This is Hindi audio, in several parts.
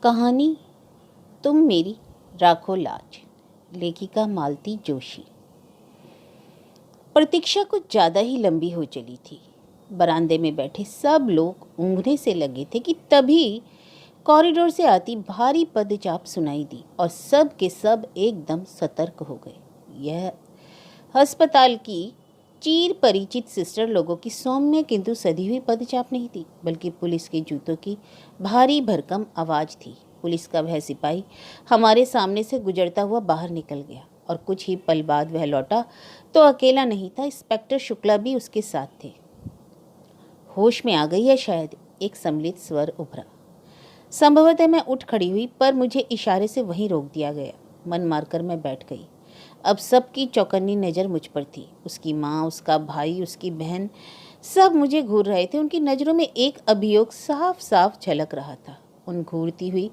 कहानी तुम मेरी राखो लाज, लेखिका मालती जोशी। प्रतीक्षा कुछ ज़्यादा ही लंबी हो चली थी। बरामदे में बैठे सब लोग ऊँघने से लगे थे कि तभी कॉरिडोर से आती भारी पदचाप सुनाई दी और सब के सब एकदम सतर्क हो गए। यह अस्पताल की चीर परिचित सिस्टर लोगों की सौम्य किंतु सधी हुई पदचाप नहीं थी, बल्कि पुलिस के जूतों की भारी भरकम आवाज़ थी। पुलिस का वह सिपाही हमारे सामने से गुजरता हुआ बाहर निकल गया और कुछ ही पल बाद वह लौटा तो अकेला नहीं था, इंस्पेक्टर शुक्ला भी उसके साथ थे। होश में आ गई है शायद, एक सम्मिलित स्वर उभरा। संभवतः मैं उठ खड़ी हुई, पर मुझे इशारे से वहीं रोक दिया गया। मन मारकर मैं बैठ गई। अब सबकी चौकन्नी नज़र मुझ पर थी। उसकी माँ, उसका भाई, उसकी बहन, सब मुझे घूर रहे थे। उनकी नज़रों में एक अभियोग साफ साफ झलक रहा था। उन घूरती हुई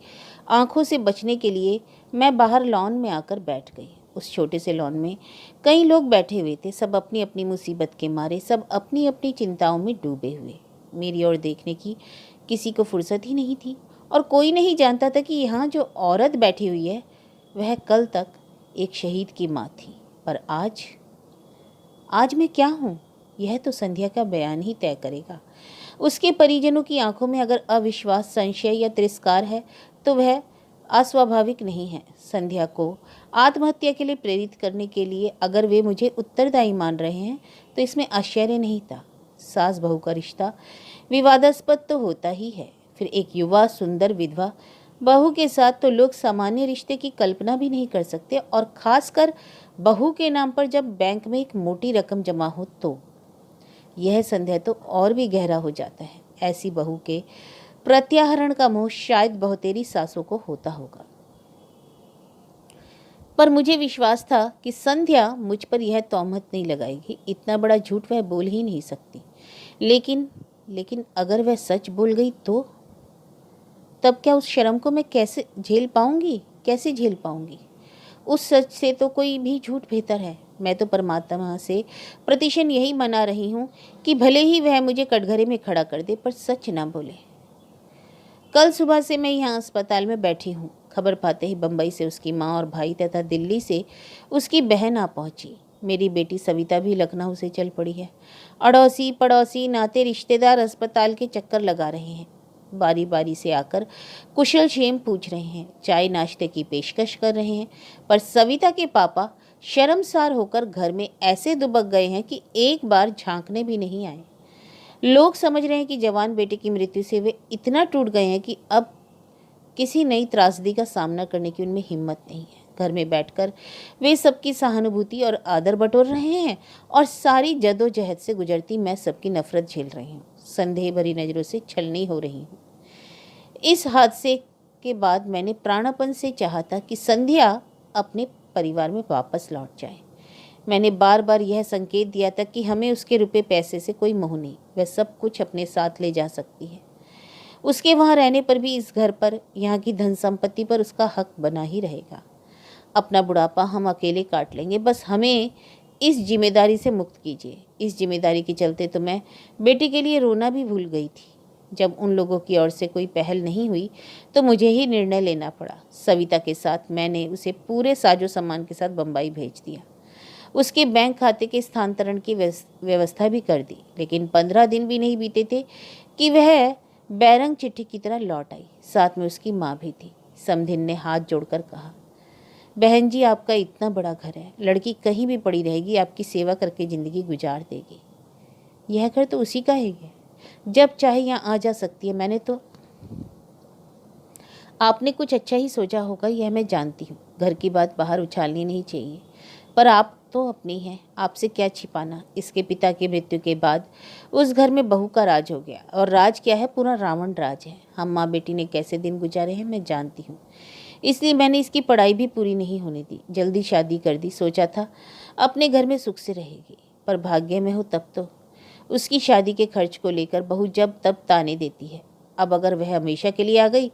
आंखों से बचने के लिए मैं बाहर लॉन में आकर बैठ गई। उस छोटे से लॉन में कई लोग बैठे हुए थे, सब अपनी अपनी मुसीबत के मारे, सब अपनी अपनी चिंताओं में डूबे हुए। मेरी ओर देखने की किसी को फुर्सत ही नहीं थी और कोई नहीं जानता था कि यहाँ जो औरत बैठी हुई है वह कल तक एक शहीद की माँ थी। पर आज मैं क्या हूँ, यह तो संध्या का बयान ही तय करेगा। उसके परिजनों की आंखों में अगर अविश्वास, संशय या तिरस्कार है तो वह अस्वाभाविक नहीं है। संध्या को आत्महत्या के लिए प्रेरित करने के लिए अगर वे मुझे उत्तरदायी मान रहे हैं तो इसमें आश्चर्य नहीं था। सास बहू का रिश्ता विवादास्पद तो होता ही है, फिर एक युवा सुंदर विधवा बहू के साथ तो लोग सामान्य रिश्ते की कल्पना भी नहीं कर सकते, और खासकर बहू के नाम पर जब बैंक में एक मोटी रकम जमा हो तो यह संदेह तो और भी गहरा हो जाता है। ऐसी बहू के प्रत्याहरण का मोह शायद बहुतेरी सासों को होता होगा, पर मुझे विश्वास था कि संध्या मुझ पर यह तौहमत नहीं लगाएगी। इतना बड़ा झूठ वह बोल ही नहीं सकती। लेकिन अगर वह सच बोल गई तो तब क्या उस शर्म को मैं कैसे झेल पाऊंगी? उस सच से तो कोई भी झूठ बेहतर है। मैं तो परमात्मा से प्रतिशन यही मना रही हूँ कि भले ही वह मुझे कटघरे में खड़ा कर दे, पर सच ना बोले। कल सुबह से मैं यहाँ अस्पताल में बैठी हूँ। खबर पाते ही बम्बई से उसकी माँ और भाई तथा दिल्ली से उसकी बहन आ पहुँची। मेरी बेटी सविता भी लखनऊ से चल पड़ी है। अड़ोसी पड़ोसी, नाते रिश्तेदार अस्पताल के चक्कर लगा रहे हैं। बारी बारी से आकर कुशल क्षेम पूछ रहे हैं, चाय नाश्ते की पेशकश कर रहे हैं। पर सविता के पापा शर्मसार होकर घर में ऐसे दुबक गए हैं कि एक बार झांकने भी नहीं आए। लोग समझ रहे हैं कि जवान बेटे की मृत्यु से वे इतना टूट गए हैं कि अब किसी नई त्रासदी का सामना करने की उनमें हिम्मत नहीं है। घर में बैठकर वे सबकी सहानुभूति और आदर बटोर रहे हैं और सारी जद्दोजहद से गुजरती मैं सबकी नफरत झेल रही हूँ। संदेह भरी नज़रों से छलनी हो रही हूँ। इस हादसे के बाद मैंने प्राणपण से चाहा था कि संध्या अपने परिवार में वापस लौट जाए। मैंने बार बार यह संकेत दिया था कि हमें उसके रुपए पैसे से कोई मोह नहीं, वह सब कुछ अपने साथ ले जा सकती है। उसके वहाँ रहने पर भी इस घर पर, यहाँ की धन संपत्ति पर उसका हक बना ही रहेगा। अपना बुढ़ापा हम अकेले काट लेंगे, बस हमें इस जिम्मेदारी से मुक्त कीजिए। इस जिम्मेदारी के चलते तो मैं बेटी के लिए रोना भी भूल गई थी। जब उन लोगों की ओर से कोई पहल नहीं हुई तो मुझे ही निर्णय लेना पड़ा। सविता के साथ मैंने उसे पूरे साजो सामान के साथ बम्बई भेज दिया। उसके बैंक खाते के स्थानांतरण की व्यवस्था भी कर दी। लेकिन 15 दिन भी नहीं बीते थे कि वह बैरंग चिट्ठी की तरह लौट आई। साथ में उसकी माँ भी थी। समधिन ने हाथ जोड़कर कहा, बहन जी, आपका इतना बड़ा घर है, लड़की कहीं भी पड़ी रहेगी, आपकी सेवा करके ज़िंदगी गुजार देगी। यह घर तो उसी का है, जब चाहे यहाँ आ जा सकती है। आपने कुछ अच्छा ही सोचा होगा, यह मैं जानती हूँ। घर की बात बाहर उछालनी नहीं चाहिए, पर आप तो अपनी हैं, आपसे क्या छिपाना। इसके पिता की मृत्यु के बाद उस घर में बहू का राज हो गया, और राज क्या है, पूरा रावण राज है। हम माँ बेटी ने कैसे दिन गुजारे हैं मैं जानती हूँ, इसलिए मैंने इसकी पढ़ाई भी पूरी नहीं होने दी, जल्दी शादी कर दी। सोचा था अपने घर में सुख से रहेगी, पर भाग्य में हो तब तो। उसकी शादी के खर्च को लेकर बहू जब तब ताने देती है। अब अगर वह हमेशा के लिए आ गई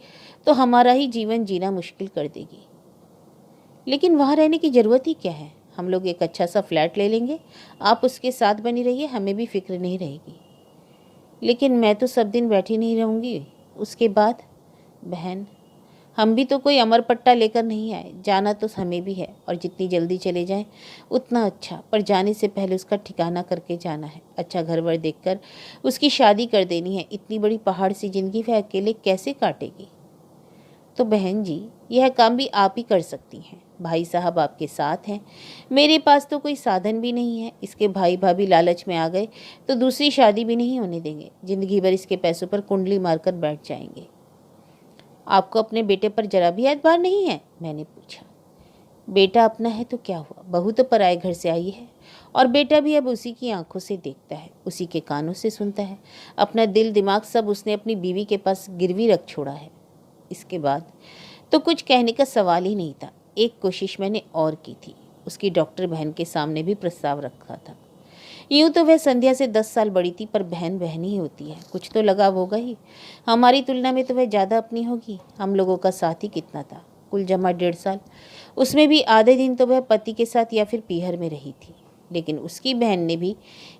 तो हमारा ही जीवन जीना मुश्किल कर देगी। लेकिन वहाँ रहने की ज़रूरत ही क्या है, हम लोग एक अच्छा सा फ्लैट ले लेंगे, आप उसके साथ बनी रहिए, हमें भी फिक्र नहीं रहेगी। लेकिन मैं तो सब दिन बैठी नहीं रहूँगी। उसके बाद बहन, हम भी तो कोई अमर पट्टा लेकर नहीं आए। जाना तो हमें भी है और जितनी जल्दी चले जाएं उतना अच्छा, पर जाने से पहले उसका ठिकाना करके जाना है। अच्छा घर वर देखकर उसकी शादी कर देनी है। इतनी बड़ी पहाड़ सी जिंदगी वह अकेले कैसे काटेगी? तो बहन जी, यह काम भी आप ही कर सकती हैं। भाई साहब आपके साथ हैं, मेरे पास तो कोई साधन भी नहीं है। इसके भाई भाभी लालच में आ गए तो दूसरी शादी भी नहीं होने देंगे। जिंदगी भर इसके पैसों पर कुंडली मारकर बैठ जाएंगे। आपको अपने बेटे पर जरा भी एतबार नहीं है? मैंने पूछा। बेटा अपना है तो क्या हुआ, बहू तो पराए घर से आई है और बेटा भी अब उसी की आंखों से देखता है, उसी के कानों से सुनता है। अपना दिल दिमाग सब उसने अपनी बीवी के पास गिरवी रख छोड़ा है। इसके बाद तो कुछ कहने का सवाल ही नहीं था। एक कोशिश मैंने और की थी, उसकी डॉक्टर बहन के सामने भी प्रस्ताव रखा था। यूं तो वह संध्या से 10 साल बड़ी थी, पर बहन बहन ही होती है, कुछ तो लगाव होगा ही। हमारी तुलना में तो वह ज़्यादा अपनी होगी। हम लोगों का साथ ही कितना था, कुल जमा 1.5 साल। उसमें भी आधे दिन तो वह पति के साथ या फिर पीहर में रही थी। लेकिन उसकी बहन ने भी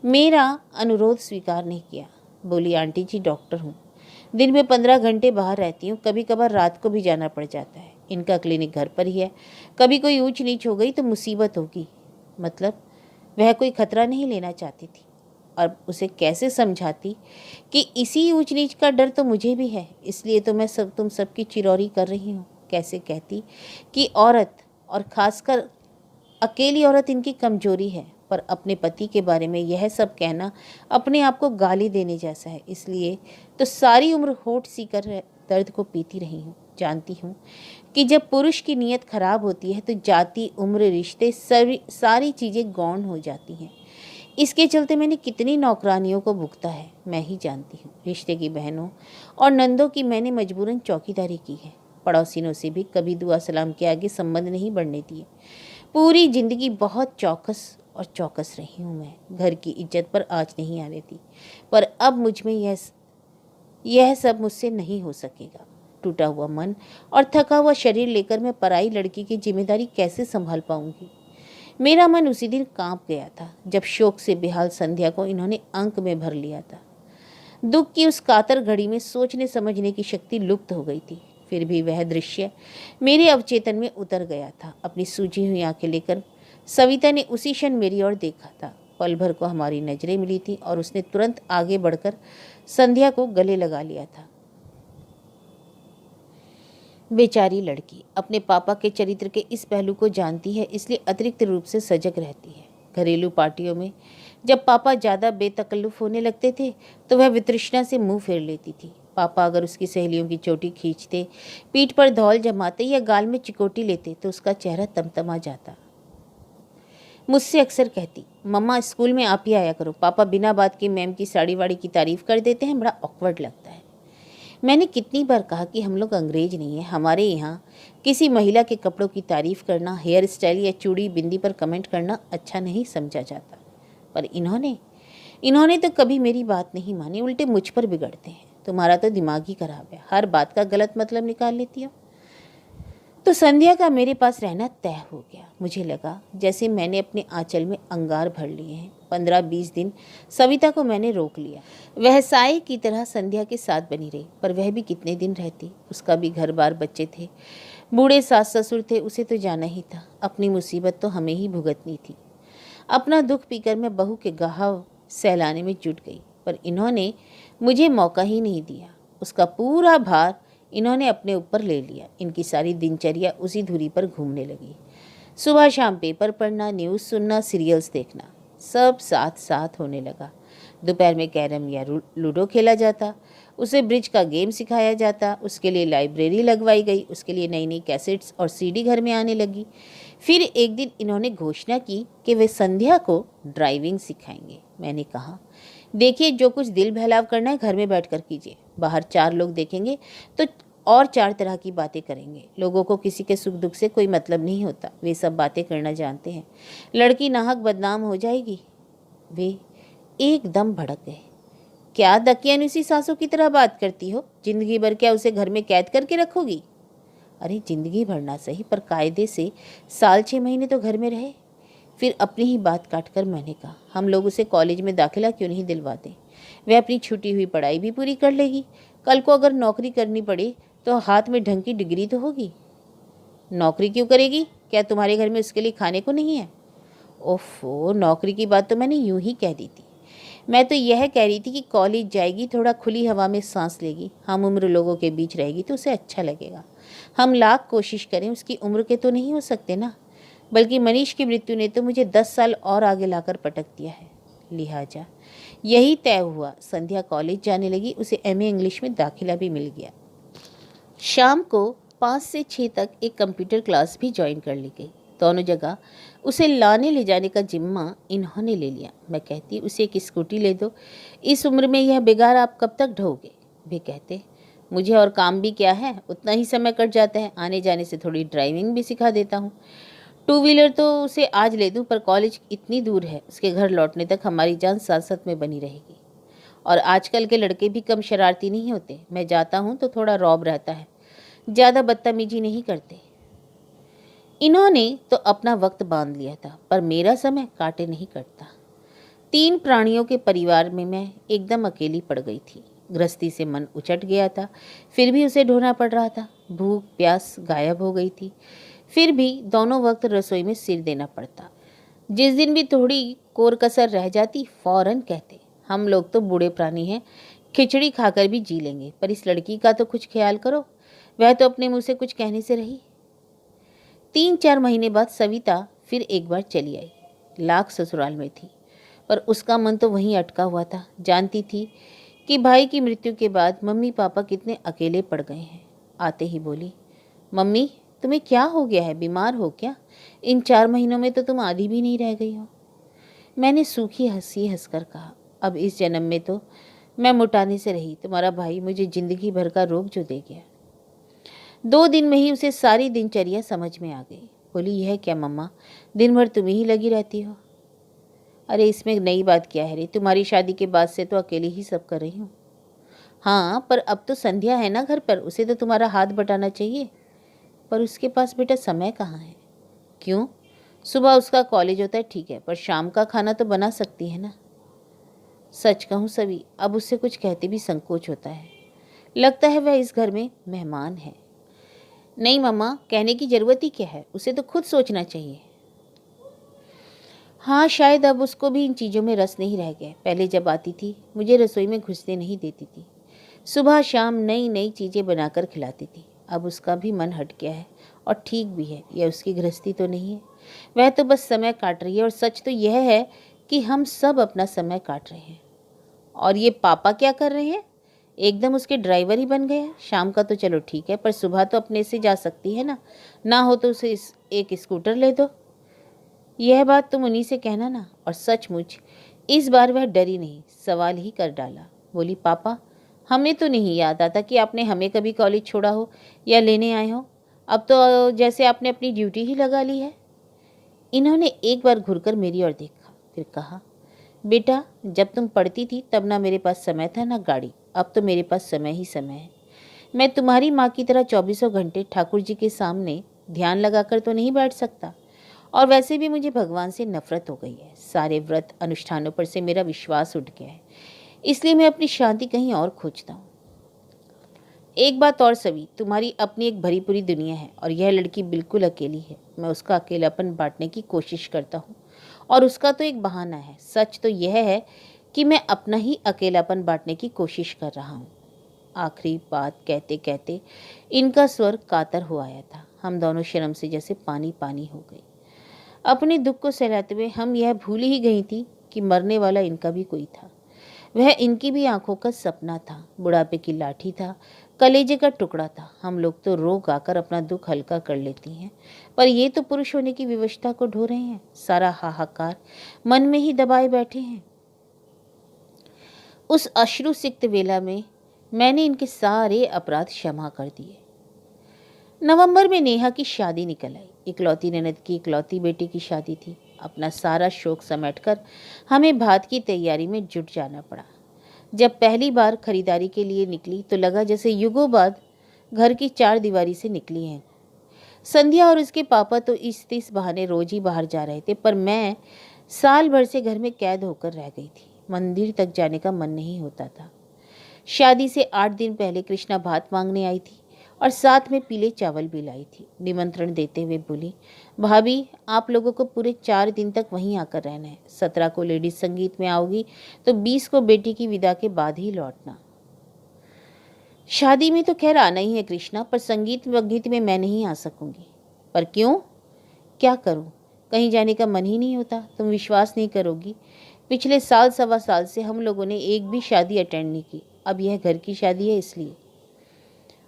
मेरा अनुरोध स्वीकार नहीं किया। बोली, आंटी जी डॉक्टर हूँ, दिन में 15 घंटे बाहर रहती हूँ, कभी कभार रात को भी जाना पड़ जाता है। इनका क्लिनिक घर पर ही है, कभी कोई ऊंच नीच हो गई तो मुसीबत होगी। मतलब वह कोई खतरा नहीं लेना चाहती थी। और उसे कैसे समझाती कि इसी ऊंच नीच का डर तो मुझे भी है, इसलिए तो मैं तुम सबकी चिरौरी कर रही हूँ। कैसे कहती कि औरत और खासकर अकेली औरत इनकी कमजोरी है, पर अपने पति के बारे में यह सब कहना अपने आप को गाली देने जैसा है। इसलिए तो सारी उम्र होठ सीकर दर्द को पीती रही हूँ। जानती हूँ कि जब पुरुष की नीयत खराब होती है तो जाति, उम्र, रिश्ते, सारी चीज़ें गौण हो जाती हैं। इसके चलते मैंने कितनी नौकरानियों को भुगता है मैं ही जानती हूँ। रिश्ते की बहनों और नंदों की मैंने मजबूरन चौकीदारी की है। पड़ोसिनों से भी कभी दुआ सलाम के आगे संबंध नहीं बढ़ने दिए। पूरी जिंदगी बहुत चौकस और चौकस रही हूँ मैं। घर की इज्जत पर आँच नहीं आने दी, पर अब मुझ में यह सब मुझसे नहीं हो सकेगा। टूटा हुआ मन और थका हुआ शरीर लेकर मैं पराई लड़की की जिम्मेदारी कैसे संभाल पाऊंगी? मेरा मन उसी दिन कांप गया था जब शोक से बेहाल संध्या को इन्होंने अंक में भर लिया था। दुख की उस कातर घड़ी में सोचने समझने की शक्ति लुप्त हो गई थी। फिर भी वह दृश्य मेरे अवचेतन में उतर गया था। अपनी सूजी हुई आंखें लेकर सविता ने उसी क्षण मेरी ओर देखा था। पल भर को हमारी नजरें मिली थी और उसने तुरंत आगे बढ़कर संध्या को गले लगा लिया था। बेचारी लड़की अपने पापा के चरित्र के इस पहलू को जानती है, इसलिए अतिरिक्त रूप से सजग रहती है। घरेलू पार्टियों में जब पापा ज़्यादा बेतकल्लुफ होने लगते थे तो वह वितृष्णा से मुंह फेर लेती थी। पापा अगर उसकी सहेलियों की चोटी खींचते, पीठ पर धौल जमाते या गाल में चिकोटी लेते तो उसका चेहरा तमतमा जाता। मुझसे अक्सर कहती, मम्मा स्कूल में आप ही आया करो, पापा बिना बात के मैम की साड़ी वाड़ी की तारीफ कर देते हैं, बड़ा ऑकवर्ड लगता है। मैंने कितनी बार कहा कि हम लोग अंग्रेज नहीं हैं, हमारे यहाँ किसी महिला के कपड़ों की तारीफ करना, हेयर स्टाइल या चूड़ी बिंदी पर कमेंट करना अच्छा नहीं समझा जाता। पर इन्होंने तो कभी मेरी बात नहीं मानी, उल्टे मुझ पर बिगड़ते हैं। तुम्हारा तो दिमाग ही खराब है, हर बात का गलत मतलब निकाल लेती हो। तो संध्या का मेरे पास रहना तय हो गया। मुझे लगा जैसे मैंने अपने आंचल में अंगार भर लिए हैं। 15-20 दिन सविता को मैंने रोक लिया। वह साए की तरह संध्या के साथ बनी रही, पर वह भी कितने दिन रहती। उसका भी घर बार, बच्चे थे, बूढ़े सास ससुर थे, उसे तो जाना ही था। अपनी मुसीबत तो हमें ही भुगतनी थी। अपना दुख पीकर मैं बहू के गाहव सहलाने में जुट गई, पर इन्होंने मुझे मौका ही नहीं दिया। उसका पूरा भार इन्होंने अपने ऊपर ले लिया। इनकी सारी दिनचर्या उसी धुरी पर घूमने लगी। सुबह शाम पेपर पढ़ना, न्यूज़ सुनना, सीरियल्स देखना, सब साथ साथ होने लगा। दोपहर में कैरम या लूडो खेला जाता, उसे ब्रिज का गेम सिखाया जाता, उसके लिए लाइब्रेरी लगवाई गई, उसके लिए नई नई कैसेट्स और सीडी घर में आने लगी। फिर एक दिन इन्होंने घोषणा की कि वे संध्या को ड्राइविंग सिखाएंगे। मैंने कहा, देखिए जो कुछ दिल बहलाव करना है घर में बैठकर कीजिए, बाहर 4 लोग देखेंगे तो और 4 तरह की बातें करेंगे। लोगों को किसी के सुख दुख से कोई मतलब नहीं होता, वे सब बातें करना जानते हैं। लड़की नाहक बदनाम हो जाएगी। वे एकदम भड़क गए। क्या दकियानुसी सासों की तरह बात करती हो? जिंदगी भर क्या उसे घर में कैद करके रखोगी? अरे जिंदगी भर ना सही, पर कायदे से साल 6 महीने तो घर में रहे। फिर अपनी ही बात काटकर मैंने कहा, हम लोग उसे कॉलेज में दाखिला क्यों नहीं दिलवाते? वह अपनी छूटी हुई पढ़ाई भी पूरी कर लेगी। कल को अगर नौकरी करनी पड़े तो हाथ में ढंग की डिग्री तो होगी। नौकरी क्यों करेगी? क्या तुम्हारे घर में उसके लिए खाने को नहीं है? ओफो, नौकरी की बात तो मैंने यूं ही कह दी थी। मैं तो यह कह रही थी कि कॉलेज जाएगी, थोड़ा खुली हवा में सांस लेगी, हम उम्र लोगों के बीच रहेगी तो उसे अच्छा लगेगा। हम लाख कोशिश करें, उसकी उम्र के तो नहीं हो सकते ना। बल्कि मनीष की मृत्यु ने तो मुझे 10 साल और आगे लाकर पटक दिया है। लिहाजा यही तय हुआ, संध्या कॉलेज जाने लगी। उसे एमए इंग्लिश में दाखिला भी मिल गया। शाम को 5 से 6 तक एक कंप्यूटर क्लास भी ज्वाइन कर ली गई। दोनों जगह उसे लाने ले जाने का जिम्मा इन्होंने ले लिया। मैं कहती उसे एक स्कूटी ले दो, इस उम्र में यह बिगाड़ आप कब तक ढोगे? वे कहते मुझे और काम भी क्या है, उतना ही समय कट जाता है, आने जाने से थोड़ी ड्राइविंग भी सिखा देता हूँ। 2 व्हीलर तो उसे आज ले दूँ, पर कॉलेज इतनी दूर है, उसके घर लौटने तक हमारी जान साथ साथ में बनी रहेगी। और आजकल के लड़के भी कम शरारती नहीं होते। मैं जाता हूँ तो थोड़ा रौब रहता है, ज़्यादा बदतमीजी नहीं करते। इन्होंने तो अपना वक्त बांध लिया था, पर मेरा समय काटे नहीं कटता। 3 प्राणियों के परिवार में मैं एकदम अकेली पड़ गई थी। गृहस्थी से मन उचट गया था, फिर भी उसे ढोना पड़ रहा था। भूख प्यास गायब हो गई थी, फिर भी दोनों वक्त रसोई में सिर देना पड़ता। जिस दिन भी थोड़ी कोर कसर रह जाती, फौरन कहते हम लोग तो बूढ़े प्राणी हैं, खिचड़ी खाकर भी जी लेंगे, पर इस लड़की का तो कुछ ख्याल करो, वह तो अपने मुंह से कुछ कहने से रही। 3-4 महीने बाद सविता फिर एक बार चली आई। लाख ससुराल में थी, पर उसका मन तो वहीं अटका हुआ था। जानती थी कि भाई की मृत्यु के बाद मम्मी पापा कितने अकेले पड़ गए हैं। आते ही बोली, मम्मी तुम्हें क्या हो गया है, बीमार हो क्या? इन 4 महीनों में तो तुम आधी भी नहीं रह गई हो। मैंने सूखी हंसी हंसकर कहा, अब इस जन्म में तो मैं मुटाने से रही, तुम्हारा भाई मुझे जिंदगी भर का रोग जो दे गया। 2 दिन में ही उसे सारी दिनचर्या समझ में आ गई। बोली, यह क्या मम्मा, दिन भर तुम ही लगी रहती हो? अरे इसमें नई बात क्या है रे, तुम्हारी शादी के बाद से तो अकेली ही सब कर रही हूँ। हाँ, पर अब तो संध्या है ना घर पर, उसे तो तुम्हारा हाथ बटाना चाहिए। पर उसके पास बेटा समय कहाँ है? क्यों? सुबह उसका कॉलेज होता है, ठीक है, पर शाम का खाना तो बना सकती है ना। सच कहूँ सभी, अब उससे कुछ कहते भी संकोच होता है। लगता है वह इस घर में मेहमान है। नहीं मम्मा, कहने की ज़रूरत ही क्या है, उसे तो खुद सोचना चाहिए। हाँ, शायद अब उसको भी इन चीज़ों में रस नहीं रह गया। पहले जब आती थी मुझे रसोई में घुसने नहीं देती थी, सुबह शाम नई नई चीज़ें बनाकर खिलाती थी। अब उसका भी मन हट गया है, और ठीक भी है। यह उसकी गृहस्थी तो नहीं है, वह तो बस समय काट रही है। और सच तो यह है कि हम सब अपना समय काट रहे हैं। और ये पापा क्या कर रहे हैं? एकदम उसके ड्राइवर ही बन गए। शाम का तो चलो ठीक है, पर सुबह तो अपने से जा सकती है ना हो तो उसे एक स्कूटर ले दो। यह बात तुम उन्हीं से कहना ना। और सचमुच इस बार वह डरी नहीं, सवाल ही कर डाला। बोली, पापा हमें तो नहीं याद आता कि आपने हमें कभी कॉलेज छोड़ा हो या लेने आए हो। अब तो जैसे आपने अपनी ड्यूटी ही लगा ली है। इन्होंने एक बार घुरकर मेरी ओर देखा, फिर कहा, बेटा जब तुम पढ़ती थी तब ना मेरे पास समय था ना गाड़ी, अब तो मेरे पास समय ही समय है। मैं तुम्हारी माँ की तरह 24 घंटे ठाकुर जी के सामने ध्यान लगाकर तो नहीं बैठ सकता। और वैसे भी मुझे भगवान से नफरत हो गई है। सारे व्रत अनुष्ठानों पर से मेरा विश्वास उठ गया है, इसलिए मैं अपनी शांति कहीं और खोजता हूँ। एक बात और सभी, तुम्हारी अपनी एक भरी पूरी दुनिया है और यह लड़की बिल्कुल अकेली है। मैं उसका अकेलापन बांटने की कोशिश करता हूँ, और उसका तो एक बहाना है। सच तो यह है कि मैं अपना ही अकेलापन बांटने की कोशिश कर रहा हूँ। आखिरी बात कहते कहते इनका स्वर कातर हो आया था। हम दोनों शर्म से जैसे पानी पानी हो गए। अपने दुख को सहलाते हुए हम यह भूल ही गई थी कि मरने वाला इनका भी कोई था। वह इनकी भी आंखों का सपना था, बुढ़ापे की लाठी था, कलेजे का टुकड़ा था। हम लोग तो रो गाकर अपना दुख हल्का कर लेती हैं, पर ये तो पुरुष होने की विवशता को ढो रहे हैं। सारा हाहाकार मन में ही दबाए बैठे हैं। उस अश्रु सिक्त वेला में मैंने इनके सारे अपराध क्षमा कर दिए। नवंबर में नेहा की शादी निकल आई। इकलौती ननद की इकलौती बेटी की शादी थी। अपना सारा शौक समेटकर हमें भात की तैयारी में जुट जाना पड़ा। जब पहली बार खरीदारी के लिए निकली तो लगा जैसे युगों बाद घर की 4 दीवारी से निकली हैं। संध्या और उसके पापा तो इस बहाने रोज ही बाहर जा रहे थे, पर मैं साल भर से घर में कैद होकर रह गई थी। मंदिर तक जाने का मन नहीं होता था। शादी से 8 दिन पहले कृष्णा भात मांगने आई थी और साथ में पीले चावल भी लाई थी। निमंत्रण देते हुए बोली, भाभी आप लोगों को पूरे 4 दिन तक वहीं आकर रहना है। 17 को लेडीज संगीत में आओगी तो 20 को बेटी की विदा के बाद ही लौटना। शादी में तो खैर आना ही है कृष्णा, पर संगीत वगीत में मैं नहीं आ सकूंगी। पर क्यों? क्या करूं? कहीं जाने का मन ही नहीं होता। तुम विश्वास नहीं करोगी, पिछले साल सवा साल से हम लोगों ने एक भी शादी अटेंड नहीं की। अब यह घर की शादी है इसलिए।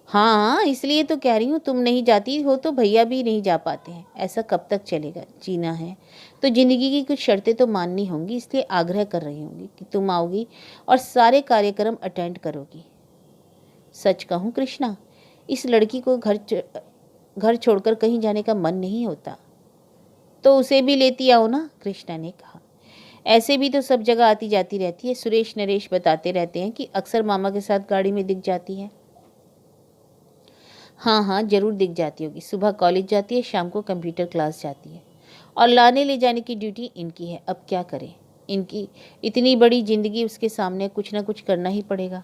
हाँ, इसलिए तो कह रही हूँ, तुम नहीं जाती हो तो भैया भी नहीं जा पाते हैं। ऐसा कब तक चलेगा? जीना है तो जिंदगी की कुछ शर्तें तो माननी होंगी, इसलिए आग्रह कर रही होंगी कि तुम आओगी और सारे कार्यक्रम अटेंड करोगी। सच कहूँ कृष्णा, इस लड़की को घर छोड़कर कहीं जाने का मन नहीं होता। तो उसे भी लेती आओ ना, कृष्णा ने कहा। ऐसे भी तो सब जगह आती जाती रहती है। सुरेश नरेश बताते रहते हैं कि अक्सर मामा के साथ गाड़ी में दिख जाती है। हाँ हाँ, जरूर दिख जाती होगी। सुबह कॉलेज जाती है, शाम को कंप्यूटर क्लास जाती है, और लाने ले जाने की ड्यूटी इनकी है। अब क्या करें, इनकी इतनी बड़ी जिंदगी, उसके सामने कुछ ना कुछ करना ही पड़ेगा।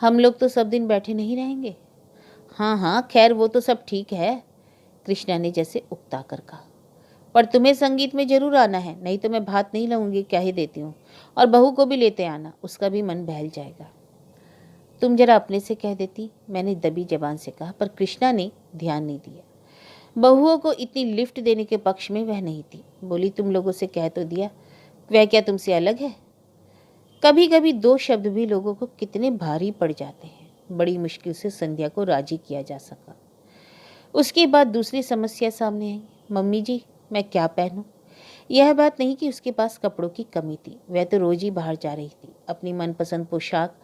हम लोग तो सब दिन बैठे नहीं रहेंगे। हाँ हाँ, खैर वो तो सब ठीक है, कृष्णा ने जैसे उकता कर कहा। पर तुम्हें संगीत में जरूर आना है, नहीं तो मैं भात नहीं लाऊंगी, क्या ही देती हूँ। और बहू को भी लेते आना, उसका भी मन बहल जाएगा। तुम जरा अपने से कह देती, मैंने दबी जबान से कहा, पर कृष्णा ने ध्यान नहीं दिया। बहुओं को इतनी लिफ्ट देने के पक्ष में वह नहीं थी। बोली, तुम लोगों से कह तो दिया, वह क्या तुमसे अलग है? कभी कभी 2 शब्द भी लोगों को कितने भारी पड़ जाते हैं। बड़ी मुश्किल से संध्या को राजी किया जा सका। उसके बाद दूसरी समस्या सामने आई। मम्मी जी, मैं क्या पहनूं? यह बात नहीं कि उसके पास कपड़ों की कमी थी, वह तो रोज ही बाहर जा रही थी, अपनी मनपसंद पोशाक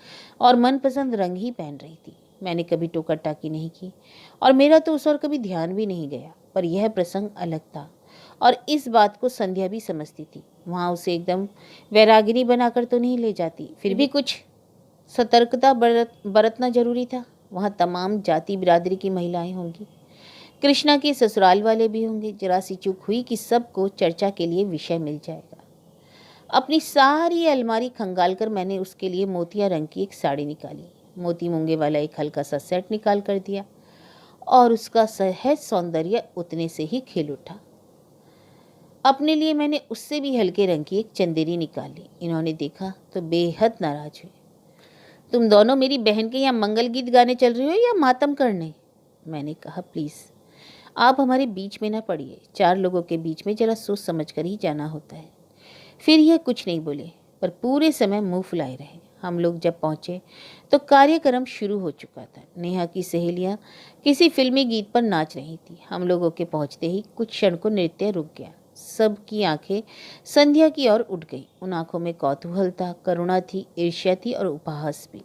और मनपसंद रंग ही पहन रही थी। मैंने कभी टोका टाकी नहीं की और मेरा तो उस और कभी ध्यान भी नहीं गया। पर यह प्रसंग अलग था और इस बात को संध्या भी समझती थी। वहां उसे एकदम वैरागिनी बनाकर तो नहीं ले जाती, फिर भी कुछ सतर्कता बरतना जरूरी था। वहां तमाम जाति बिरादरी की महिलाएं होंगी, कृष्णा के ससुराल वाले भी होंगे। जरा सी चूक हुई कि सबको चर्चा के लिए विषय मिल जाएगा। अपनी सारी अलमारी खंगाल कर मैंने उसके लिए मोतिया रंग की एक साड़ी निकाली, मोती मूंगे वाला एक हल्का सा सेट निकाल कर दिया और उसका सहज सौंदर्य उतने से ही खिल उठा। अपने लिए मैंने उससे भी हल्के रंग की एक चंदेरी निकाली। इन्होंने देखा तो बेहद नाराज हुए। तुम दोनों मेरी बहन के यहाँ मंगल गीत गाने चल रही हो या मातम करने? मैंने कहा, प्लीज़ आप हमारे बीच में ना पड़िए। 4 लोगों के बीच में जरा सोच समझ कर ही जाना होता है। फिर यह कुछ नहीं बोले, पर पूरे समय मुंह फुलाए रहे। हम लोग जब पहुंचे तो कार्यक्रम शुरू हो चुका था। नेहा की सहेलियां किसी फिल्मी गीत पर नाच रही थी। हम लोगों के पहुंचते ही कुछ क्षण को नृत्य रुक गया। सबकी आंखें संध्या की ओर उठ गई। उन आंखों में कौतूहल था, करुणा थी, ईर्ष्या थी और उपहास भी।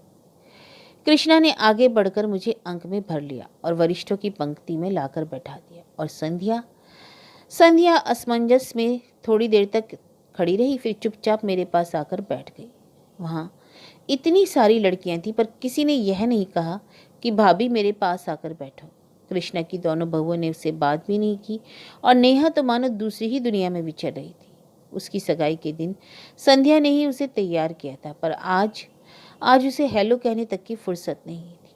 कृष्णा ने आगे बढ़कर मुझे अंक में भर लिया और वरिष्ठों की पंक्ति में लाकर बैठा दिया। और संध्या असमंजस में थोड़ी देर तक खड़ी रही, फिर चुपचाप मेरे पास आकर बैठ गई। वहाँ इतनी सारी लड़कियां थी, पर किसी ने यह नहीं कहा कि भाभी मेरे पास आकर बैठो। कृष्णा की दोनों बहुओं ने उससे बात भी नहीं की और नेहा तो मानो दूसरी ही दुनिया में विचर रही थी। उसकी सगाई के दिन संध्या ने ही उसे तैयार किया था, पर आज उसे हेलो कहने तक की फुर्सत नहीं थी।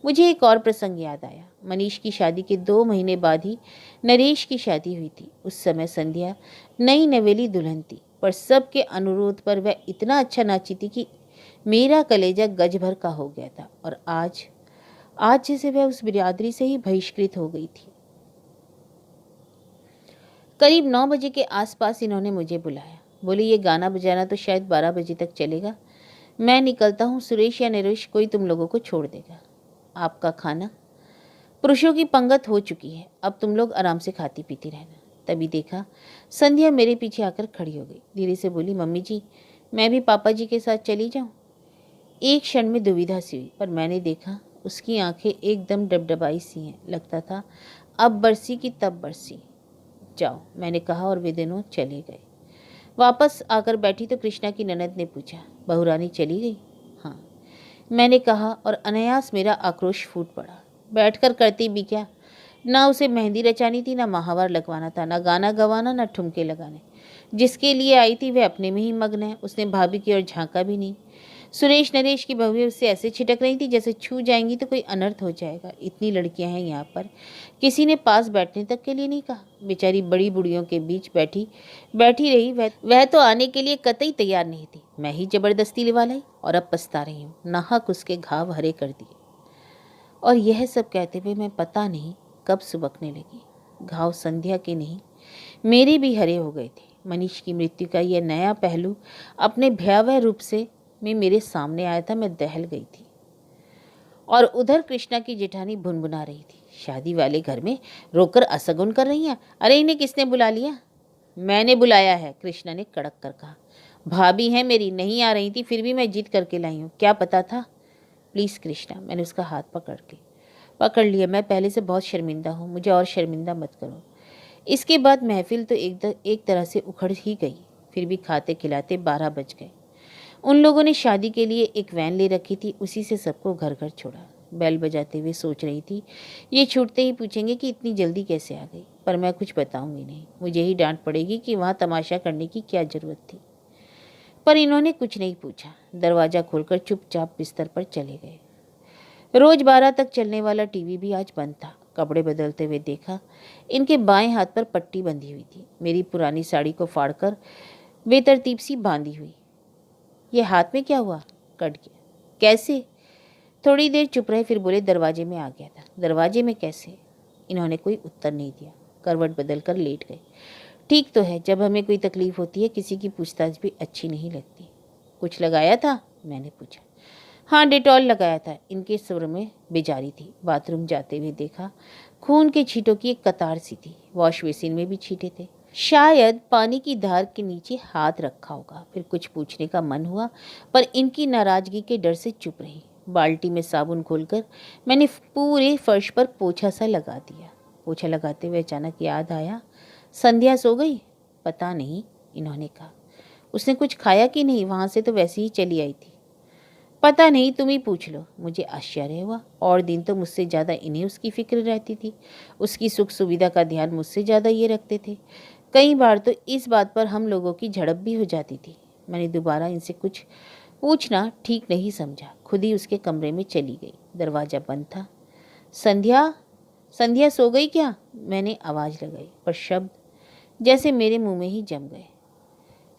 मुझे एक और प्रसंग याद आया। मनीष की शादी के 2 महीने बाद ही नरेश की शादी हुई थी। उस समय संध्या नई नवेली दुल्हन थी, पर सबके अनुरोध पर वह इतना अच्छा नाची थी कि मेरा कलेजा गज भर का हो गया था। और आज जैसे वह उस बिरादरी से ही बहिष्कृत हो गई थी। करीब 9 बजे के आसपास इन्होंने मुझे बुलाया। बोले, ये गाना बजाना तो शायद 12 बजे तक चलेगा, मैं निकलता हूँ। सुरेश या नरेश कोई तुम लोगों को छोड़ देगा। आपका खाना, पुरुषों की पंगत हो चुकी है, अब तुम लोग आराम से खाती पीती रहना। तभी देखा संध्या मेरे पीछे आकर खड़ी हो गई। धीरे से बोली, मम्मी जी, मैं भी पापा जी के साथ चली जाऊं? एक क्षण में दुविधा सी हुई, पर मैंने देखा उसकी आंखें एकदम डबडबाई सी हैं। लगता था अब बरसी की तब बरसी। जाओ, मैंने कहा और वे दोनों चले गए। वापस आकर बैठी तो कृष्णा की ननद ने पूछा, बहुरानी चली गई? हाँ, मैंने कहा और अनायास मेरा आक्रोश फूट पड़ा। बैठकर करती भी क्या? ना उसे मेहंदी रचानी थी, ना महावर लगवाना था, ना गाना गवाना, ना ठुमके लगाने। जिसके लिए आई थी वह अपने में ही मग्न है। उसने भाभी की ओर झांका भी नहीं। सुरेश नरेश की बहुएं उससे ऐसे छिटक रही थी जैसे छू जाएंगी तो कोई अनर्थ हो जाएगा। इतनी लड़कियां हैं यहाँ पर, किसी ने पास बैठने तक के लिए नहीं कहा। बेचारी बड़ी बुढ़ियों के बीच बैठी बैठी रही। वह तो आने के लिए कतई तैयार नहीं थी। मैं ही जबरदस्ती लिवा लाई और अब पछता रही हूँ। नाहक उसके घाव हरे कर दिए। और यह सब कहते हुए मैं पता नहीं कब सुबकने लगी। घाव संध्या के नहीं, मेरे भी हरे हो गए थे। मनीष की मृत्यु का यह नया पहलू अपने भयावह रूप से मेरे सामने आया था। मैं दहल गई थी। और उधर कृष्णा की जेठानी भुनभुना रही थी, शादी वाले घर में रोकर असगुन कर रही हैं। अरे इन्हें किसने बुला लिया? मैंने बुलाया है, कृष्णा ने कड़क कर कहा। भाभी है मेरी, नहीं आ रही थी, फिर भी मैं जिद करके लाई हूँ। क्या पता था? प्लीज़ कृष्णा, मैंने उसका हाथ पकड़ लिया। मैं पहले से बहुत शर्मिंदा हूँ, मुझे और शर्मिंदा मत करो। इसके बाद महफिल तो एक तरह से उखड़ ही गई। फिर भी खाते खिलाते 12 बज गए। उन लोगों ने शादी के लिए एक वैन ले रखी थी, उसी से सबको घर घर छोड़ा। बेल बजाते हुए सोच रही थी ये छूटते ही पूछेंगे कि इतनी जल्दी कैसे आ गई, पर मैं कुछ बताऊंगी नहीं। मुझे ही डांट पड़ेगी कि वहाँ तमाशा करने की क्या जरूरत थी। पर इन्होंने कुछ नहीं पूछा। दरवाज़ा खोलकर चुपचाप बिस्तर पर चले गए। रोज 12 तक चलने वाला टीवी भी आज बंद था। कपड़े बदलते हुए देखा, इनके बाएं हाथ पर पट्टी बंधी हुई थी। मेरी पुरानी साड़ी को फाड़कर बेतरतीब सी बांधी हुई। ये हाथ में क्या हुआ? कट गया। कैसे? थोड़ी देर चुप रहे, फिर बोले दरवाजे में आ गया था। दरवाजे में कैसे? इन्होंने कोई उत्तर नहीं दिया। करवट बदल कर लेट गए। ठीक तो है, जब हमें कोई तकलीफ होती है किसी की पूछताछ भी अच्छी नहीं लगती। कुछ लगाया था? मैंने पूछा। हाँ, डेटॉल लगाया था। इनके सुर में बेजारी थी। बाथरूम जाते हुए देखा, खून के छींटों की एक कतार सी थी। वॉश बेसिन में भी छींटे थे। शायद पानी की धार के नीचे हाथ रखा होगा। फिर कुछ पूछने का मन हुआ, पर इनकी नाराजगी के डर से चुप रही। बाल्टी में साबुन खोलकर मैंने पूरे फर्श पर पोछा सा लगा दिया। पोछा लगाते हुए अचानक याद आया, संध्या सो गई? पता नहीं, इन्होंने कहा। उसने कुछ खाया कि नहीं? वहाँ से तो वैसे ही चली आई थी। पता नहीं, तुम ही पूछ लो। मुझे आश्चर्य हुआ। और दिन तो मुझसे ज़्यादा इन्हें उसकी फिक्र रहती थी। उसकी सुख सुविधा का ध्यान मुझसे ज़्यादा ये रखते थे। कई बार तो इस बात पर हम लोगों की झड़प भी हो जाती थी। मैंने दोबारा इनसे कुछ पूछना ठीक नहीं समझा। खुद ही उसके कमरे में चली गई। दरवाज़ा बंद था। संध्या, संध्या सो गई क्या? मैंने आवाज़ लगाई, पर शब्द जैसे मेरे मुंह में ही जम गए।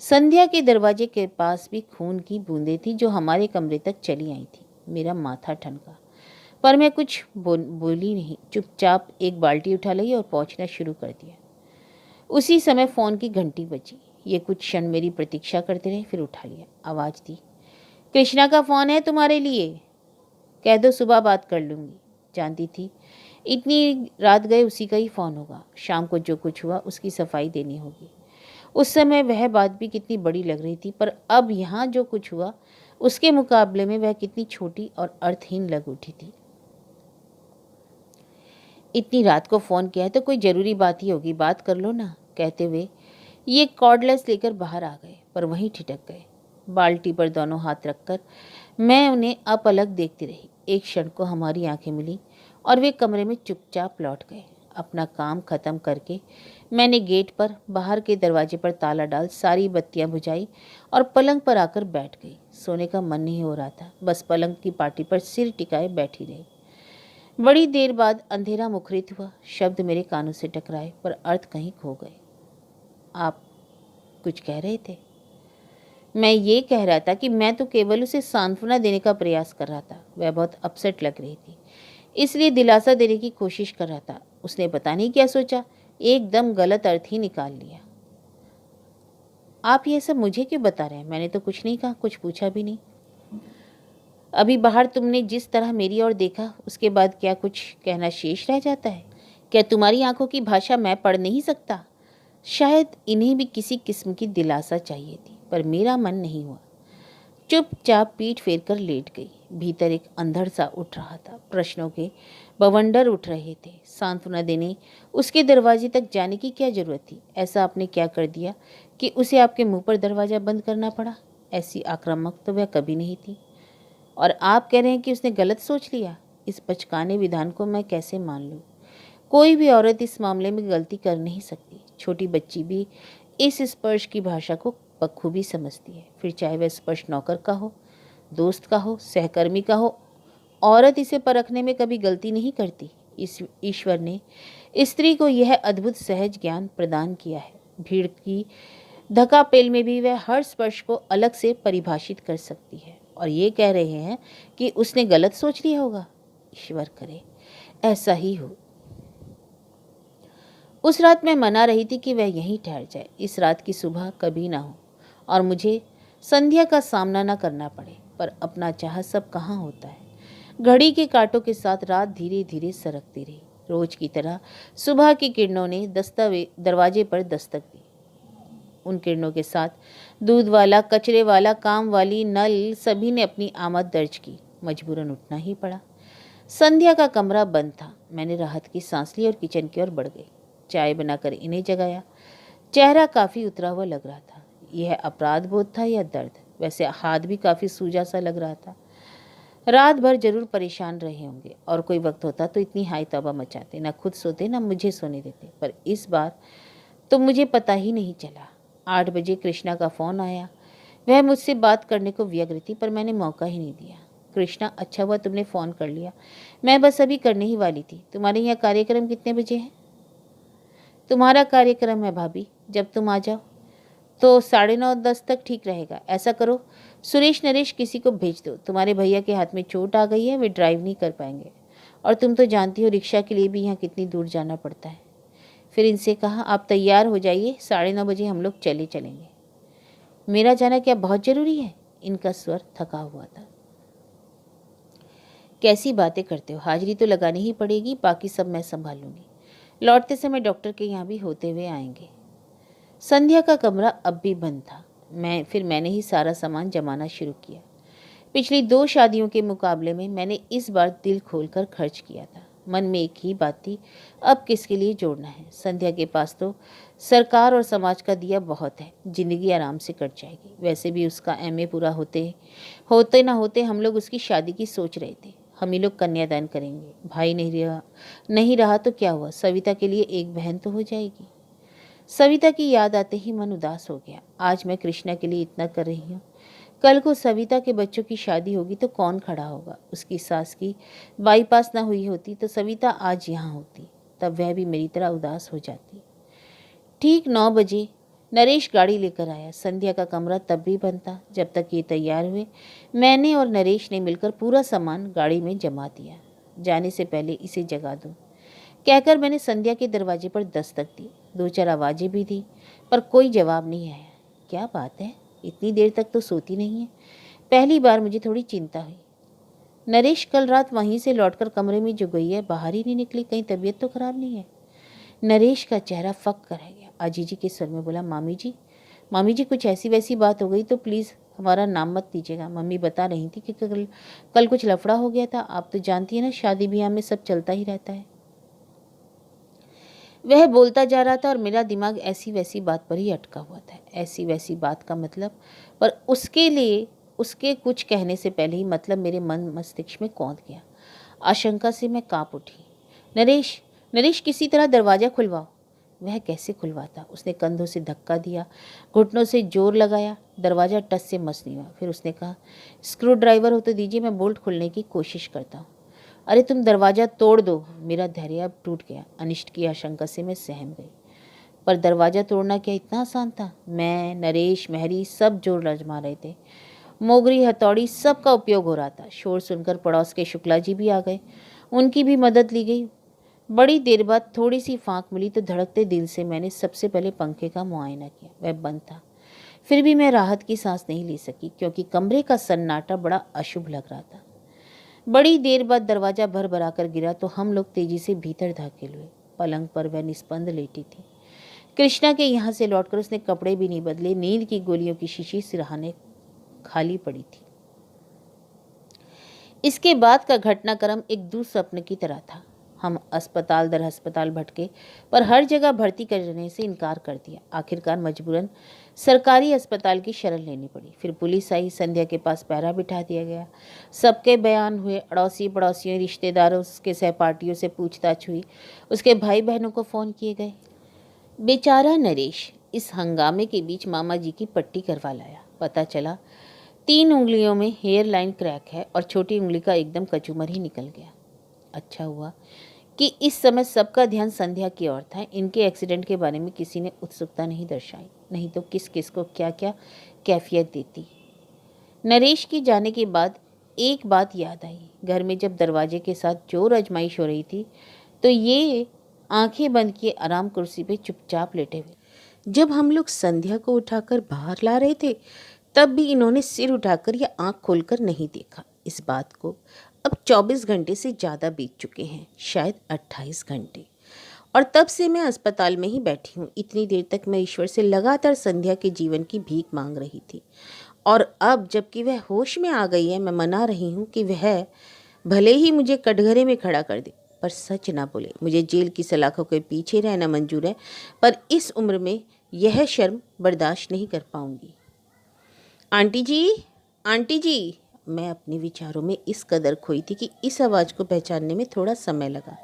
संध्या के दरवाजे के पास भी खून की बूंदें थी जो हमारे कमरे तक चली आई थी। मेरा माथा ठनका, पर मैं कुछ बोली नहीं। चुपचाप एक बाल्टी उठा ली और पोंछना शुरू कर दिया। उसी समय फ़ोन की घंटी बजी। ये कुछ क्षण मेरी प्रतीक्षा करते रहे, फिर उठा लिया। आवाज़ दी, कृष्णा का फ़ोन है तुम्हारे लिए। कह दो सुबह बात कर लूँगी। जानती थी इतनी रात गए उसी का ही फ़ोन होगा। शाम को जो कुछ हुआ उसकी सफाई देनी होगी। उस समय वह बात भी कितनी बड़ी लग रही थी, पर अब यहाँ जो कुछ हुआ उसके मुकाबले में वह कितनी छोटी और अर्थहीन लग उठी थी। इतनी रात को फ़ोन किया है तो कोई ज़रूरी बात ही होगी, बात कर लो ना। कहते हुए ये कॉर्डलेस लेकर बाहर आ गए, पर वहीं ठिठक गए। बाल्टी पर दोनों हाथ रखकर मैं उन्हें अपलक देखती रही। एक क्षण को हमारी आंखें मिली और वे कमरे में चुपचाप लौट गए। अपना काम खत्म करके मैंने गेट पर बाहर के दरवाजे पर ताला डाल सारी बत्तियां बुझाई और पलंग पर आकर बैठ गई। सोने का मन नहीं हो रहा था, बस पलंग की पाटी पर सिर टिकाए बैठी रही। बड़ी देर बाद अंधेरा मुखरित हुआ। शब्द मेरे कानों से टकराए, पर अर्थ कहीं खो गए। आप कुछ कह रहे थे? मैं ये कह रहा था कि मैं तो केवल उसे सांत्वना देने का प्रयास कर रहा था। वह बहुत अपसेट लग रही थी, इसलिए दिलासा देने की कोशिश कर रहा था। उसने पता नहीं क्या सोचा, एकदम गलत अर्थ ही निकाल लिया। आप ये सब मुझे क्यों बता रहे हैं? मैंने तो कुछ नहीं कहा, कुछ पूछा भी नहीं। अभी बाहर तुमने जिस तरह मेरी ओर देखा, उसके बाद क्या कुछ कहना शेष रह जाता है? क्या तुम्हारी आंखों की भाषा मैं पढ़ नहीं सकता? शायद इन्हें भी किसी किस्म की दिलासा चाहिए थी, पर मेरा मन नहीं हुआ। चुपचाप पीठ फेर कर लेट गई। भीतर एक अंधड़ सा उठ रहा था। प्रश्नों के बवंडर उठ रहे थे। सांत्वना देने उसके दरवाजे तक जाने की क्या जरूरत थी? ऐसा आपने क्या कर दिया कि उसे आपके मुंह पर दरवाज़ा बंद करना पड़ा? ऐसी आक्रामक तो वह कभी नहीं थी। और आप कह रहे हैं कि उसने गलत सोच लिया? इस बचकाने विधान को मैं कैसे मान लूँ? कोई भी औरत इस मामले में गलती कर नहीं सकती। छोटी बच्ची भी इस स्पर्श की भाषा को बखूबी समझती है, फिर चाहे वह स्पर्श नौकर का हो, दोस्त का हो, सहकर्मी का हो, औरत इसे परखने में कभी गलती नहीं करती। इस ईश्वर ने स्त्री को यह अद्भुत सहज ज्ञान प्रदान किया है। भीड़ की धक्कापेल में भी वह हर स्पर्श को अलग से परिभाषित कर सकती है। और ये कह रहे हैं कि उसने गलत सोच लिया होगा। ईश्वर करे ऐसा ही हो। उस रात मैं मना रही थी कि वह यहीं ठहर जाए, इस रात की सुबह कभी ना हो और मुझे संध्या का सामना ना करना पड़े। पर अपना चाह सब कहाँ होता है। घड़ी के कांटों के साथ रात धीरे धीरे सरकती रही। रोज की तरह सुबह की किरणों ने दरवाजे पर दस्तक दी। उन किरणों के साथ दूध वाला, कचरे वाला, काम वाली, नल सभी ने अपनी आमद दर्ज की। मजबूरन उठना ही पड़ा। संध्या का कमरा बंद था। मैंने राहत की सांस ली और किचन की ओर बढ़ गई। चाय बनाकर इन्हें जगाया। चेहरा काफी उतरा हुआ लग रहा था। यह अपराध बोध था या दर्द? वैसे हाथ भी काफी सूजा सा लग रहा था। रात भर जरूर परेशान रहे होंगे और कोई वक्त होता तो इतनी हाई तौबा मचाते, ना खुद सोते ना मुझे सोने देते। पर इस बार तो मुझे पता ही नहीं चला। 8 बजे कृष्णा का फ़ोन आया। वह मुझसे बात करने को व्यग्र थी, पर मैंने मौका ही नहीं दिया। कृष्णा, अच्छा हुआ तुमने फ़ोन कर लिया, मैं बस अभी करने ही वाली थी। तुम्हारे यहाँ कार्यक्रम कितने बजे है? तुम्हारा कार्यक्रम है भाभी, जब तुम आ जाओ तो 9:30-10 तक ठीक रहेगा। ऐसा करो, सुरेश नरेश किसी को भेज दो। तुम्हारे भैया के हाथ में चोट आ गई है, वे ड्राइव नहीं कर पाएंगे। और तुम तो जानती हो रिक्शा के लिए भी यहाँ कितनी दूर जाना पड़ता है। फिर इनसे कहा, आप तैयार हो जाइए, 9:30 बजे हम लोग चलेंगे। मेरा जाना क्या बहुत ज़रूरी है? इनका स्वर थका हुआ था। कैसी बातें करते हो, हाजिरी तो लगानी ही पड़ेगी, बाकी सब मैं संभाल लूँगी। लौटते समय डॉक्टर के यहाँ भी होते हुए आएंगे। संध्या का कमरा अब भी बंद था। मैंने ही सारा सामान जमाना शुरू किया। पिछली 2 शादियों के मुकाबले में मैंने इस बार दिल खोलकर खर्च किया था। मन में एक ही बात थी, अब किसके लिए जोड़ना है। संध्या के पास तो सरकार और समाज का दिया बहुत है, जिंदगी आराम से कट जाएगी। वैसे भी उसका एमए पूरा होते ना होते हम लोग उसकी शादी की सोच रहे थे। हम ही लोग कन्यादान करेंगे। भाई नहीं रहा तो क्या हुआ, सविता के लिए एक बहन तो हो जाएगी। सविता की याद आते ही मन उदास हो गया। आज मैं कृष्णा के लिए इतना कर रही हूँ, कल को सविता के बच्चों की शादी होगी तो कौन खड़ा होगा। उसकी सास की बाईपास ना हुई होती तो सविता आज यहाँ होती, तब वह भी मेरी तरह उदास हो जाती। ठीक 9 बजे नरेश गाड़ी लेकर आया। संध्या का कमरा तब भी बंद था। जब तक ये तैयार हुए, मैंने और नरेश ने मिलकर पूरा सामान गाड़ी में जमा दिया। जाने से पहले इसे जगा दूं कहकर मैंने संध्या के दरवाजे पर दस्तक दी। 2-4 आवाज़ें भी दी, पर कोई जवाब नहीं आया। क्या बात है, इतनी देर तक तो सोती नहीं है। पहली बार मुझे थोड़ी चिंता हुई। नरेश कल रात वहीं से लौटकर कमरे में जो गई है, बाहर ही नहीं निकली। कहीं तबीयत तो खराब नहीं है? नरेश का चेहरा फक कर रह गया। अजीजी के स्वर में बोला, मामी जी कुछ ऐसी वैसी बात हो गई तो प्लीज़ हमारा नाम मत लीजिएगा। मम्मी बता रही थी कि कल कुछ लफड़ा हो गया था। आप तो जानती है ना, शादी ब्याह में सब चलता ही रहता है। वह बोलता जा रहा था और मेरा दिमाग ऐसी वैसी बात पर ही अटका हुआ था। ऐसी वैसी बात का मतलब, पर उसके कुछ कहने से पहले ही मतलब मेरे मन मस्तिष्क में कौंध गया। आशंका से मैं कांप उठी। नरेश किसी तरह दरवाज़ा खुलवाओ। वह कैसे खुलवाता? उसने कंधों से धक्का दिया, घुटनों से जोर लगाया। दरवाज़ा टस से मस नहीं हुआ। फिर उसने कहा, स्क्रू ड्राइवर हो तो दीजिए, मैं बोल्ट खोलने की कोशिश करता हूँ। अरे तुम दरवाज़ा तोड़ दो। मेरा धैर्य अब टूट गया। अनिष्ट की आशंका से मैं सहम गई। पर दरवाज़ा तोड़ना क्या इतना आसान था? मैं, नरेश, मेहरी सब जोर आजमा रहे थे। मोगरी, हथौड़ी सब का उपयोग हो रहा था। शोर सुनकर पड़ोस के शुक्ला जी भी आ गए। उनकी भी मदद ली गई। बड़ी देर बाद थोड़ी सी फांक मिली तो धड़कते दिल से मैंने सबसे पहले पंखे का मुआयना किया। वह बंद था। फिर भी मैं राहत की सांस नहीं ले सकी, क्योंकि कमरे का सन्नाटा बड़ा अशुभ लग रहा था। बड़ी देर बाद दरवाज़ा भर कर गिरा तो हम लोग तेजी से भीतर धकेल हुए। पलंग पर वह निस्पंद लेटी थी। कृष्णा के यहाँ से लौटकर उसने कपड़े भी नहीं बदले। नींद की गोलियों की शीशी सिरहाने खाली पड़ी थी। इसके बाद का घटनाक्रम एक दुस्वप्न की तरह था। हम अस्पताल दर अस्पताल भटके, पर हर जगह भर्ती करने से इनकार कर दिया। आखिरकार मजबूरन सरकारी अस्पताल की शरण लेनी पड़ी। फिर पुलिस आई, संध्या के पास पहरा बिठा दिया गया। सबके बयान हुए। अड़ोसी पड़ोसियों, रिश्तेदारों, उसके सहपाठियों से पूछताछ हुई। उसके भाई बहनों को फ़ोन किए गए। बेचारा नरेश इस हंगामे के बीच मामा जी की पट्टी करवा लाया। पता चला 3 उंगलियों में हेयर लाइन क्रैक है और छोटी उंगली का एकदम कचूमर ही निकल गया। अच्छा हुआ कि इस समय सबका ध्यान संध्या की ओर था। इनके एक्सीडेंट के बारे में किसी ने उत्सुकता नहीं दर्शाई, नहीं तो किस किस को क्या क्या कैफियत देती। नरेश की जाने के बाद एक बात याद आई। घर में जब दरवाजे के साथ जोर आजमाइश हो रही थी तो ये आंखें बंद किए आराम कुर्सी पे चुपचाप लेटे हुए। जब हम लोग संध्या को उठाकर बाहर ला रहे थे तब भी इन्होंने सिर उठाकर या आंख खोलकर नहीं देखा। इस बात को अब 24 घंटे से ज़्यादा बीत चुके हैं, शायद 28 घंटे, और तब से मैं अस्पताल में ही बैठी हूँ। इतनी देर तक मैं ईश्वर से लगातार संध्या के जीवन की भीख मांग रही थी, और अब जबकि वह होश में आ गई है, मैं मना रही हूँ कि वह भले ही मुझे कटघरे में खड़ा कर दे पर सच ना बोले। मुझे जेल की सलाखों के पीछे रहना मंजूर है, पर इस उम्र में यह शर्म बर्दाश्त नहीं कर पाऊंगी। आंटी जी, आंटी जी। मैं अपने विचारों में इस कदर खोई थी कि इस आवाज़ को पहचानने में थोड़ा समय लगा।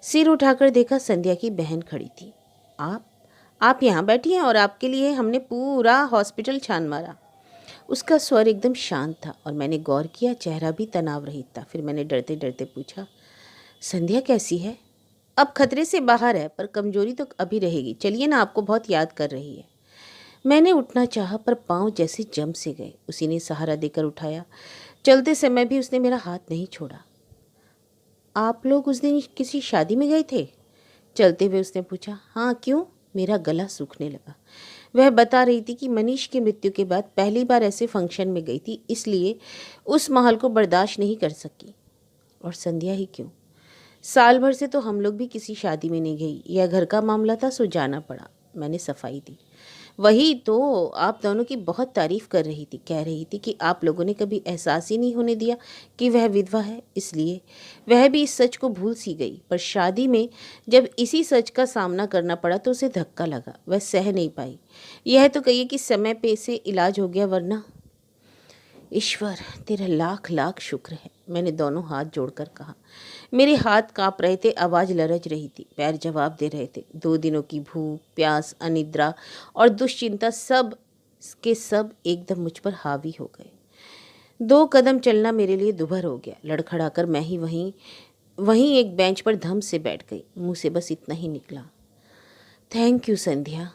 सिर उठाकर देखा, संध्या की बहन खड़ी थी। आप यहाँ बैठी हैं और आपके लिए हमने पूरा हॉस्पिटल छान मारा। उसका स्वर एकदम शांत था और मैंने गौर किया, चेहरा भी तनाव रहित था। फिर मैंने डरते डरते पूछा, संध्या कैसी है? अब खतरे से बाहर है, पर कमजोरी तो अभी रहेगी। चलिए ना, आपको बहुत याद कर रही है। मैंने उठना चाहा पर पाँव जैसे जम से गए। उसी ने सहारा देकर उठाया। चलते समय भी उसने मेरा हाथ नहीं छोड़ा। आप लोग उस दिन किसी शादी में गए थे? चलते हुए उसने पूछा। हाँ, क्यों? मेरा गला सूखने लगा। वह बता रही थी कि मनीष की मृत्यु के बाद पहली बार ऐसे फंक्शन में गई थी, इसलिए उस माहौल को बर्दाश्त नहीं कर सकी। और संध्या ही क्यों? साल भर से तो हम लोग भी किसी शादी में नहीं गई। यह घर का मामला था, सो जाना पड़ा। मैंने सफाई दी। वही तो, आप दोनों की बहुत तारीफ कर रही थी। कह रही थी कि आप लोगों ने कभी एहसास ही नहीं होने दिया कि वह विधवा है, इसलिए वह भी इस सच को भूल सी गई। पर शादी में जब इसी सच का सामना करना पड़ा तो उसे धक्का लगा, वह सह नहीं पाई। यह तो कहिए कि समय पे से इलाज हो गया, वरना। ईश्वर, तेरा लाख लाख शुक्र है, मैंने दोनों हाथ जोड़कर कहा। मेरे हाथ कांप रहे थे, आवाज़ लरज रही थी, पैर जवाब दे रहे थे। 2 दिनों की भूख, प्यास, अनिद्रा और दुश्चिंता सब के सब एकदम मुझ पर हावी हो गए। 2 कदम चलना मेरे लिए दुभर हो गया। लड़खड़ाकर मैं ही वहीं एक बेंच पर धम से बैठ गई। मुँह से बस इतना ही निकला, थैंक यू संध्या।